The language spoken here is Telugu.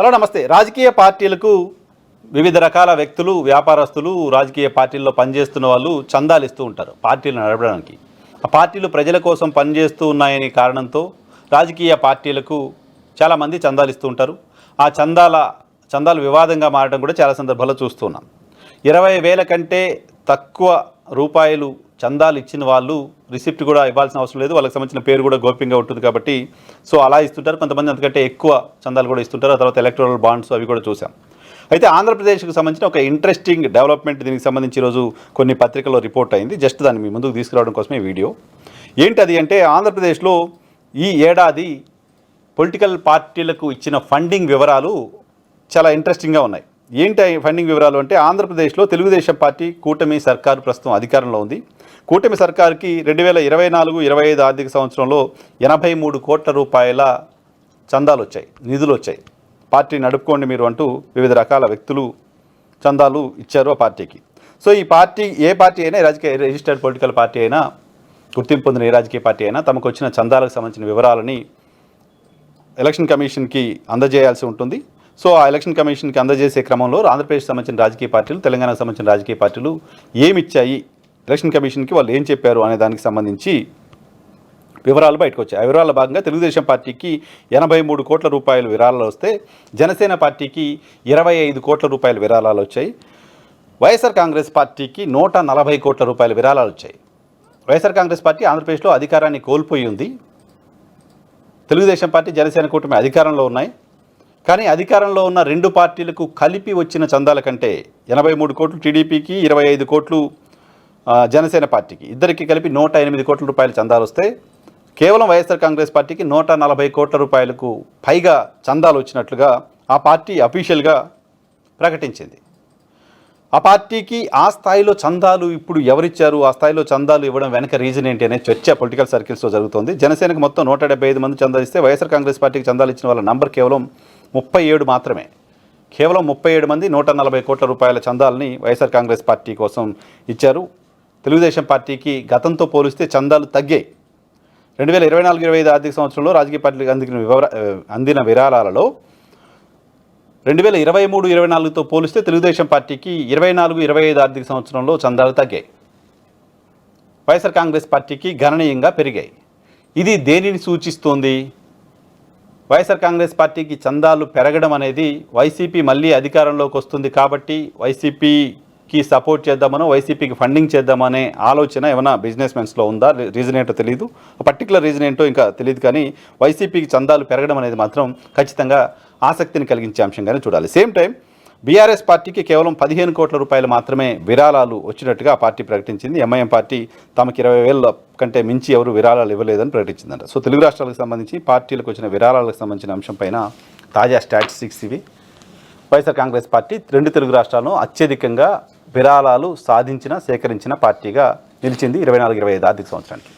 హలో నమస్తే. రాజకీయ పార్టీలకు వివిధ రకాల వ్యక్తులు, వ్యాపారస్తులు, రాజకీయ పార్టీల్లో పనిచేస్తున్న వాళ్ళు చందాలు ఇస్తూ ఉంటారు పార్టీలు నడపడానికి. ఆ పార్టీలు ప్రజల కోసం పనిచేస్తూ ఉన్నాయనే కారణంతో రాజకీయ పార్టీలకు చాలామంది చందాలు ఇస్తూ ఉంటారు. ఆ చందాలు వివాదంగా మారడం కూడా చాలా సందర్భాల్లో చూస్తున్నాం. 20,000 కంటే తక్కువ రూపాయలు చందాలు ఇచ్చిన వాళ్ళు రిసిప్ట్ కూడా ఇవ్వాల్సిన అవసరం లేదు. వాళ్ళకి సంబంధించిన పేరు కూడా గోప్యంగా ఉంటుంది కాబట్టి సో అలా ఇస్తుంటారు. కొంతమంది అంతకంటే ఎక్కువ చందాలు కూడా ఇస్తుంటారు. ఆ తర్వాత ఎలక్టోరల్ బాండ్స్ అవి కూడా చూసాం. అయితే ఆంధ్రప్రదేశ్కి సంబంధించిన ఒక ఇంట్రెస్టింగ్ డెవలప్మెంట్ దీనికి సంబంధించి ఈరోజు కొన్ని పత్రికల్లో రిపోర్ట్ అయింది. జస్ట్ దాన్ని మీ ముందుకు తీసుకురావడం కోసమే వీడియో. ఏంటది అంటే ఆంధ్రప్రదేశ్లో ఈ ఏడాది పొలిటికల్ పార్టీలకు ఇచ్చిన ఫండింగ్ వివరాలు చాలా ఇంట్రెస్టింగ్గా ఉన్నాయి. ఏంటి ఫండింగ్ వివరాలు అంటే ఆంధ్రప్రదేశ్లో తెలుగుదేశం పార్టీ కూటమి సర్కారు ప్రస్తుతం అధికారంలో ఉంది. కూటమి సర్కారుకి 2024-25 ఆర్థిక సంవత్సరంలో 83 కోట్ల రూపాయల చందాలు వచ్చాయి, నిధులు వచ్చాయి. పార్టీ నడుపుకోండి మీరు అంటూ వివిధ రకాల వ్యక్తులు చందాలు ఇచ్చారు ఆ పార్టీకి. సో ఈ పార్టీ ఏ పార్టీ అయినా, రాజకీయ రిజిస్టర్డ్ పొలిటికల్ పార్టీ అయినా, గుర్తింపు పొందిన ఏ రాజకీయ పార్టీ అయినా తమకు వచ్చిన చందాలకు సంబంధించిన వివరాలని ఎలక్షన్ కమిషన్కి అందజేయాల్సి ఉంటుంది. సో ఆ ఎలక్షన్ కమిషన్కి అందజేసే క్రమంలో ఆంధ్రప్రదేశ్కి సంబంధించిన రాజకీయ పార్టీలు, తెలంగాణకు సంబంధించిన రాజకీయ పార్టీలు ఏమిచ్చాయి, ఎలక్షన్ కమిషన్కి వాళ్ళు ఏం చెప్పారు అనే దానికి సంబంధించి వివరాలు బయటకు వచ్చాయి. ఆ వివరాల భాగంగా తెలుగుదేశం పార్టీకి 83 కోట్ల రూపాయల విరాళాలు వస్తే జనసేన పార్టీకి 25 కోట్ల రూపాయల విరాళాలు వచ్చాయి. వైఎస్ఆర్ కాంగ్రెస్ పార్టీకి 140 కోట్ల రూపాయల విరాళాలు వచ్చాయి. వైఎస్ఆర్ కాంగ్రెస్ పార్టీ ఆంధ్రప్రదేశ్లో అధికారాన్ని కోల్పోయి ఉంది. తెలుగుదేశం పార్టీ, జనసేన కూటమి అధికారంలో ఉన్నాయి. కానీ అధికారంలో ఉన్న రెండు పార్టీలకు కలిపి వచ్చిన చందాల కంటే 83 కోట్లు టీడీపీకి, 25 కోట్లు జనసేన పార్టీకి, ఇద్దరికి కలిపి 108 కోట్ల రూపాయల చందాలు వస్తే కేవలం వైఎస్ఆర్ కాంగ్రెస్ పార్టీకి 140 కోట్ల రూపాయలకు పైగా చందాలు వచ్చినట్లుగా ఆ పార్టీ అఫీషియల్గా ప్రకటించింది. ఆ పార్టీకి ఆ స్థాయిలో చందాలు ఇప్పుడు ఎవరిచ్చారు, ఆ స్థాయిలో చందాలు ఇవ్వడం వెనక రీజన్ ఏంటి అనే చర్చ పొలిటికల్ సర్కిల్స్లో జరుగుతోంది. జనసేనకు మొత్తం 175 మంది చందాలు ఇస్తే వైఎస్ఆర్ కాంగ్రెస్ పార్టీకి చందాలు ఇచ్చిన వాళ్ళ నంబర్ కేవలం 37 మాత్రమే. కేవలం 37 మంది 140 కోట్ల రూపాయల చందాలని వైఎస్ఆర్ కాంగ్రెస్ పార్టీ కోసం ఇచ్చారు. తెలుగుదేశం పార్టీకి గతంతో పోలిస్తే చందాలు తగ్గాయి. 2024-25 ఆర్థిక సంవత్సరంలో రాజకీయ పార్టీలకు అందిన విరాళాలలో 2023-24తో పోలిస్తే తెలుగుదేశం పార్టీకి 24-25 ఆర్థిక సంవత్సరంలో చందాలు తగ్గాయి. వైఎస్ఆర్ కాంగ్రెస్ పార్టీకి గణనీయంగా పెరిగాయి. ఇది దేనిని సూచిస్తోంది? వైఎస్ఆర్ కాంగ్రెస్ పార్టీకి చందాలు పెరగడం అనేది వైసీపీ మళ్ళీ అధికారంలోకి వస్తుంది కాబట్టి వైసీపీకి సపోర్ట్ చేద్దామనో, వైసీపీకి ఫండింగ్ చేద్దామనే ఆలోచన ఏమైనా బిజినెస్ మెన్స్లో ఉందా? రీజన్ ఏంటో తెలియదు, పర్టికులర్ రీజన్ ఏంటో ఇంకా తెలియదు. కానీ వైసీపీకి చందాలు పెరగడం అనేది మాత్రం ఖచ్చితంగా ఆసక్తిని కలిగించే అంశంగానే చూడాలి. సేమ్ టైం బీఆర్ఎస్ పార్టీకి కేవలం 15 కోట్ల రూపాయలు మాత్రమే విరాళాలు వచ్చినట్టుగా ఆ పార్టీ ప్రకటించింది. ఎంఐఎం పార్టీ తమకు 20,000 కంటే మించి ఎవరు విరాళాలు ఇవ్వలేదని ప్రకటించిందంట. సో తెలుగు రాష్ట్రాలకు సంబంధించి పార్టీలకు వచ్చిన విరాళాలకు సంబంధించిన అంశంపైన తాజా స్టాటిస్టిక్స్ ఇవి. వైఎస్ఆర్ కాంగ్రెస్ పార్టీ 2 తెలుగు రాష్ట్రాలను అత్యధికంగా విరాళాలు సేకరించిన పార్టీగా నిలిచింది 24-25 ఆర్థిక సంవత్సరానికి.